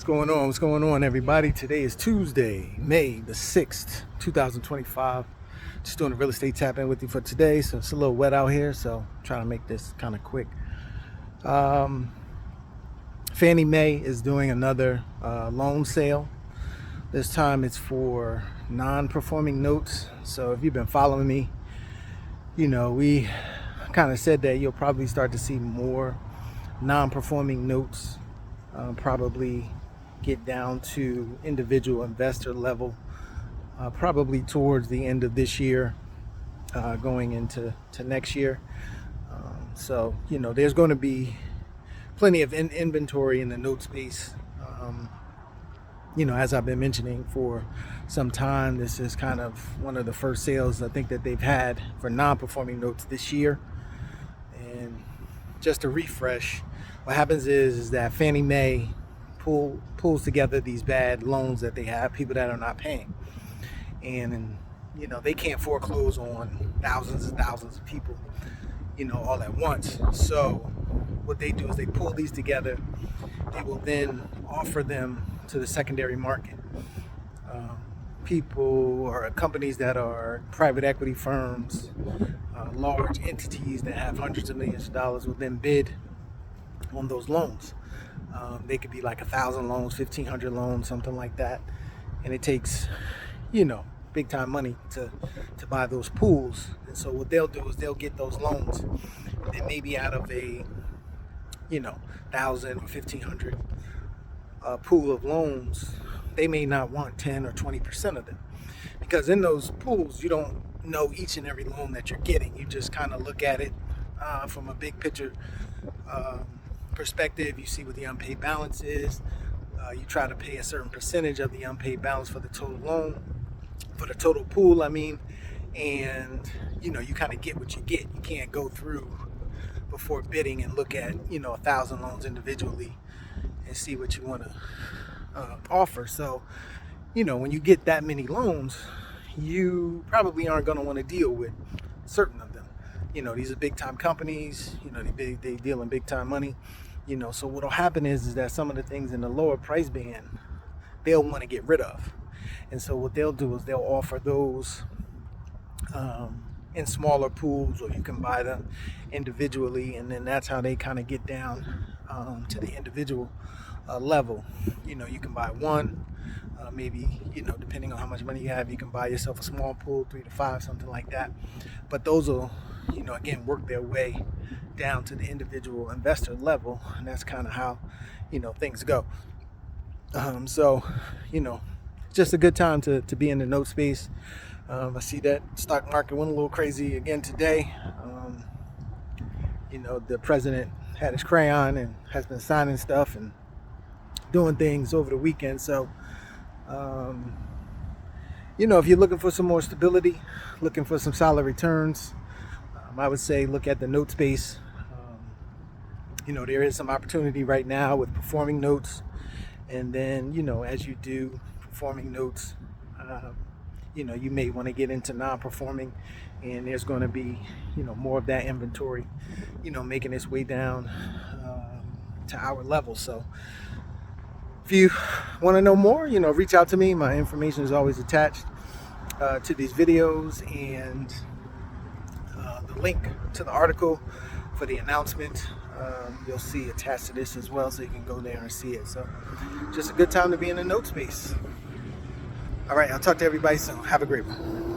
What's going on? What's going on, everybody? Today is Tuesday, May the 6th, 2025. Just doing a real estate tap in with you for today. So it's a little wet out here, so I'm trying to make this kind of quick. Fannie Mae is doing another loan sale. This time it's for non-performing notes. So if you've been following me, you know, we kind of said that you'll probably start to see more non-performing notes probably get down to individual investor level probably towards the end of this year, going into next year. So, you know, there's going to be plenty of inventory in the note space. You know, as I've been mentioning for some time, this is kind of one of the first sales I think that they've had for non-performing notes this year. And just to refresh, what happens is that Fannie Mae pulls together these bad loans that they have, people that are not paying. And you know, they can't foreclose on thousands and thousands of people, you know, all at once. So what they do is they pull these together. They will then offer them to the secondary market. People or companies that are private equity firms, large entities that have hundreds of millions of dollars will then bid on those loans. They could be like 1,000 loans, 1,500 loans, something like that. And it takes, you know, big time money to buy those pools. And so what they'll do is they'll get those loans, and maybe out of a, you know, 1,000 or 1,500 pool of loans, they may not want 10 or 20% of them, because in those pools you don't know each and every loan that you're getting. You just kind of look at it from a big picture perspective. You see what the unpaid balance is. You try to pay a certain percentage of the unpaid balance for the total loan, for the total pool, I mean, and you know, you kind of get what you get. You can't go through before bidding and look at, you know, 1,000 loans individually and see what you want to offer. So, you know, when you get that many loans, you probably aren't going to want to deal with certain of them. You know, these are big time companies, you know, they deal in big time money, you know. So what'll happen is that some of the things in the lower price band, they'll want to get rid of. And so what they'll do is they'll offer those in smaller pools, or you can buy them individually. And then that's how they kind of get down to the individual level. You know, you can buy one, maybe, you know, depending on how much money you have, you can buy yourself a small pool, 3 to 5, something like that. But those will, you know, again, work their way down to the individual investor level. And that's kind of how, you know, things go. So, you know, just a good time to be in the note space. I see that stock market went a little crazy again today. You know, the president had his crayon and has been signing stuff and doing things over the weekend. So, you know, if you're looking for some more stability, looking for some solid returns, I would say look at the note space. You know, there is some opportunity right now with performing notes. And then, you know, as you do performing notes, you know, you may want to get into non-performing, and there's going to be, you know, more of that inventory, you know, making its way down to our level. So if you want to know more, you know, reach out to me. My information is always attached to these videos, and the link to the article for the announcement you'll see attached to this as well, so you can go there and see it. So just a good time to be in the note space. All right, I'll talk to everybody soon. Have a great one.